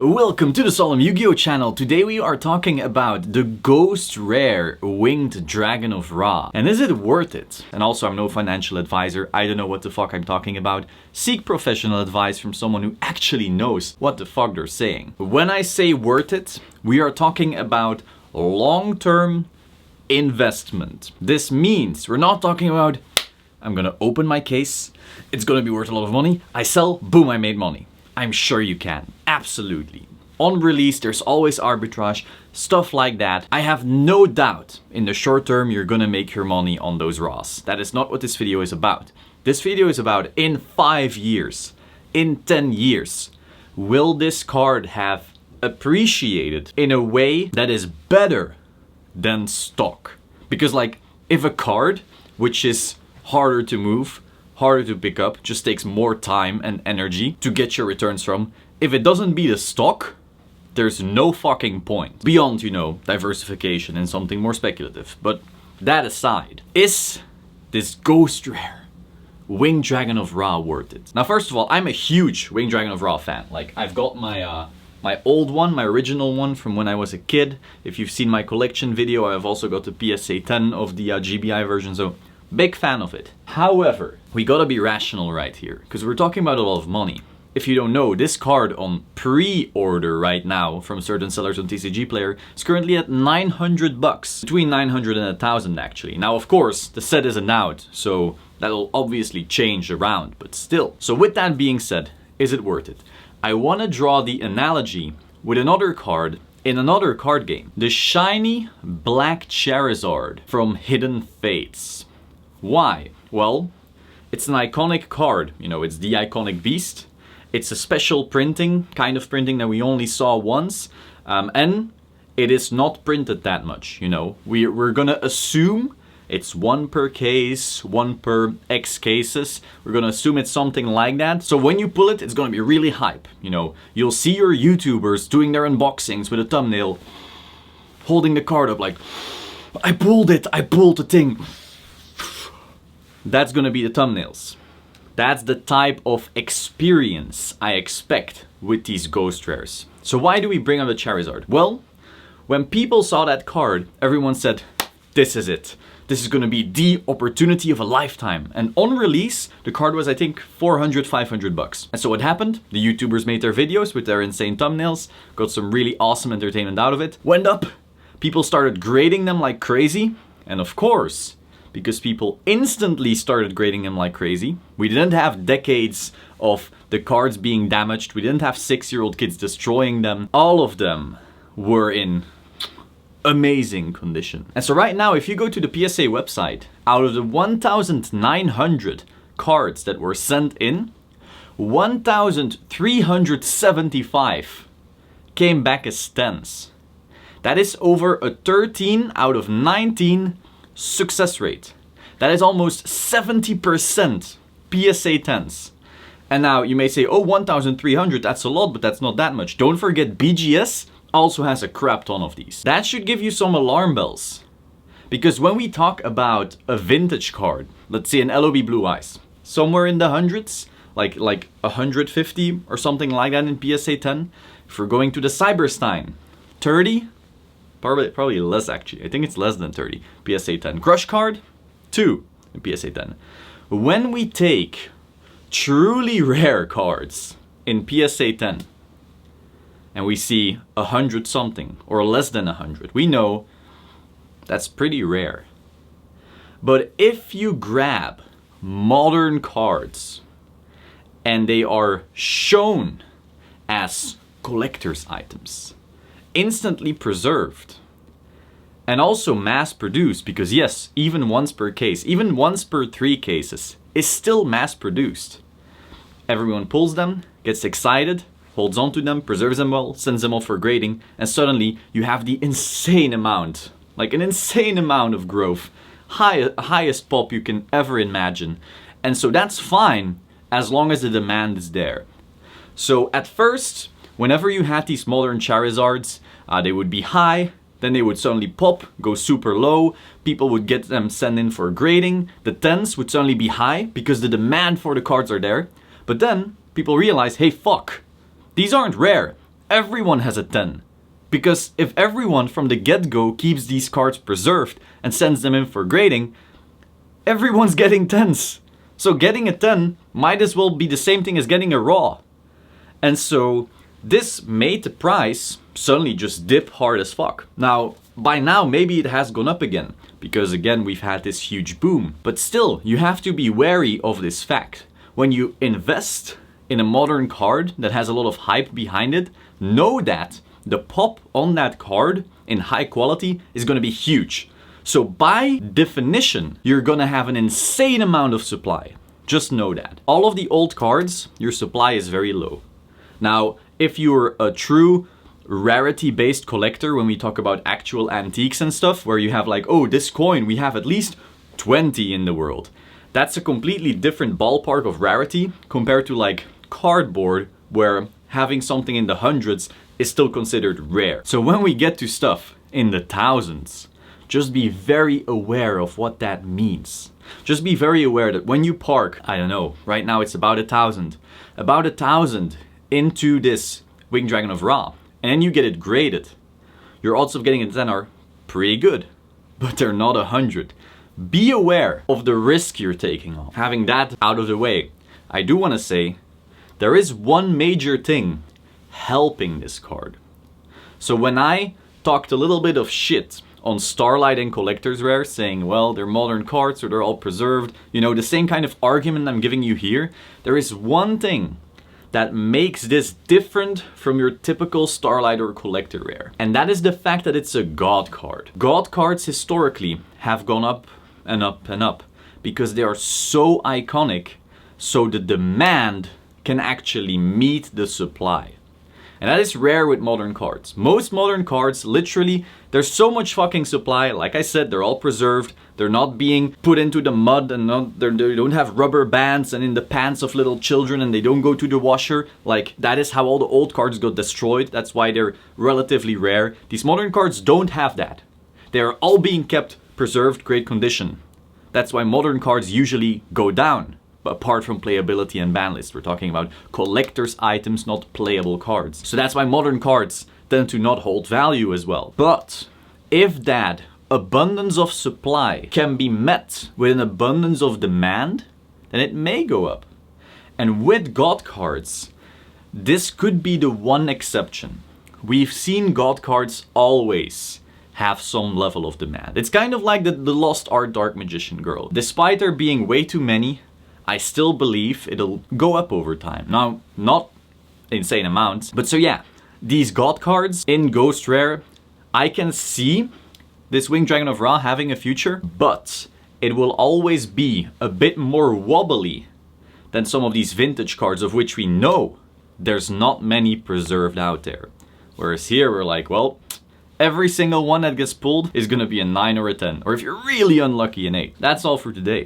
Welcome to the Solemn Yu-Gi-Oh channel. Today we are talking about the Ghost Rare Winged Dragon of Ra. And is it worth it? And also, I'm no financial advisor. I don't know what the fuck I'm talking about. Seek professional advice from someone who actually knows what the fuck they're saying. When I say worth it, we are talking about long-term investment. This means we're not talking about, I'm gonna open my case, it's gonna be worth a lot of money, I sell, boom, I made money. I'm sure you can. Absolutely. On release, there's always arbitrage, stuff like that. I have no doubt in the short term you're gonna make your money on those Raws. That is not what this video is about. This video is about in 5 years, in 10 years, will this card have appreciated in a way that is better than stock? Because like, if a card, which is harder to move, harder to pick up, just takes more time and energy to get your returns from. If it doesn't beat a stock, there's no fucking point. Beyond, you know, diversification and something more speculative. But that aside, is this Ghost Rare Winged Dragon of Ra worth it? Now, first of all, I'm a huge Winged Dragon of Ra fan. Like, I've got my my old one, my original one from when I was a kid. If you've seen my collection video, I've also got the PSA 10 of the GBI version, so big fan of it. However, we gotta be rational right here, because we're talking about a lot of money. If you don't know, this card on pre-order right now from certain sellers on TCG Player is currently at 900 bucks. Between 900 and 1000 actually. Now of course, the set isn't out, so that'll obviously change around, but still. So with that being said, is it worth it? I wanna draw the analogy with another card in another card game. The shiny black Charizard from Hidden Fates. Why? Well, it's an iconic card, you know, it's the iconic beast. It's a special printing, kind of printing that we only saw once, and it is not printed that much, you know. We're gonna assume it's one per case, one per X cases. We're gonna assume it's something like that. So when you pull it, it's gonna be really hype, you know. You'll see your YouTubers doing their unboxings with a thumbnail, holding the card up like, I pulled it, I pulled the thing. That's gonna be the thumbnails. That's the type of experience I expect with these Ghost Rares. So why do we bring up the Charizard? Well, when people saw that card, everyone said, this is it. This is gonna be the opportunity of a lifetime. And on release, the card was, I think, 400, 500 bucks. And so what happened? The YouTubers made their videos with their insane thumbnails, got some really awesome entertainment out of it, went up, people started grading them like crazy, and of course, because people instantly started grading them like crazy. We didn't have decades of the cards being damaged. We didn't have 6-year-old kids destroying them. All of them were in amazing condition. And so right now, if you go to the PSA website, out of the 1,900 cards that were sent in, 1,375 came back as 10s. That is over a 13 out of 19 success rate. That is almost 70% PSA 10s. And now you may say, oh, 1,300, that's a lot, but that's not that much. Don't forget, BGS also has a crap ton of these. That should give you some alarm bells. Because when we talk about a vintage card, let's say an LOB Blue Eyes, somewhere in the hundreds, like 150 or something like that in PSA 10. If we're going to the Cyberstein, 30, Probably less actually. I think it's less than 30. PSA 10. Crush card, 2 in PSA 10. When we take truly rare cards in PSA 10 and we see 100 something or less than 100, we know that's pretty rare. But if you grab modern cards and they are shown as collector's items, instantly preserved, and also mass produced, because yes, even once per case, even once per 3 cases is still mass produced. Everyone pulls them, gets excited, holds on to them, preserves them well, sends them off for grading, and suddenly you have the insane amount, like an insane amount of growth, highest pop you can ever imagine. And so that's fine as long as the demand is there. So at first, whenever you had these modern Charizards, they would be high, then they would suddenly pop, go super low, people would get them sent in for grading, the 10s would suddenly be high because the demand for the cards are there, but then people realize, hey fuck, these aren't rare, everyone has a 10. Because if everyone from the get-go keeps these cards preserved and sends them in for grading, everyone's getting 10s. So getting a 10 might as well be the same thing as getting a raw. And so this made the price suddenly just dip hard as fuck. Now, by now maybe it has gone up again, because again we've had this huge boom. But still, you have to be wary of this fact. When you invest in a modern card that has a lot of hype behind it, know that the pop on that card in high quality is going to be huge. So by definition, you're going to have an insane amount of supply. Just know that. All of the old cards, your supply is very low. Now, if you're a true rarity-based collector, when we talk about actual antiques and stuff, where you have like, oh, this coin, we have at least 20 in the world. That's a completely different ballpark of rarity compared to like cardboard, where having something in the hundreds is still considered rare. So when we get to stuff in the thousands, just be very aware of what that means. Just be very aware that when you park, I don't know, right now it's about 1,000 into this Winged Dragon of Ra, and then you get it graded, your odds of getting a 10 are pretty good, but they're not 100. Be aware of the risk you're taking on. Having that out of the way, I do want to say there is one major thing helping this card. So when I talked a little bit of shit on Starlight and Collector's Rare, saying, well, they're modern cards or they're all preserved, you know, the same kind of argument I'm giving you here, there is one thing that makes this different from your typical Starlight or Collector Rare. And that is the fact that it's a God card. God cards historically have gone up and up and up because they are so iconic, so the demand can actually meet the supply. And that is rare with modern cards. Most modern cards, literally, there's so much fucking supply. Like I said, they're all preserved. They're not being put into the mud and they don't have rubber bands and in the pants of little children and they don't go to the washer. Like, that is how all the old cards got destroyed. That's why they're relatively rare. These modern cards don't have that. They are all being kept preserved, great condition. That's why modern cards usually go down. But apart from playability and ban list, we're talking about collector's items, not playable cards. So that's why modern cards tend to not hold value as well. But if that abundance of supply can be met with an abundance of demand, then it may go up. And with God cards, this could be the one exception. We've seen God cards always have some level of demand. It's kind of like the Lost Art Dark Magician Girl. Despite there being way too many, I still believe it'll go up over time. Now, not insane amounts, but so yeah, these God cards in Ghost Rare, I can see this Winged Dragon of Ra having a future, but it will always be a bit more wobbly than some of these vintage cards, of which we know there's not many preserved out there. Whereas here we're like, well, every single one that gets pulled is gonna be a 9 or a 10, or if you're really unlucky, an 8. That's all for today.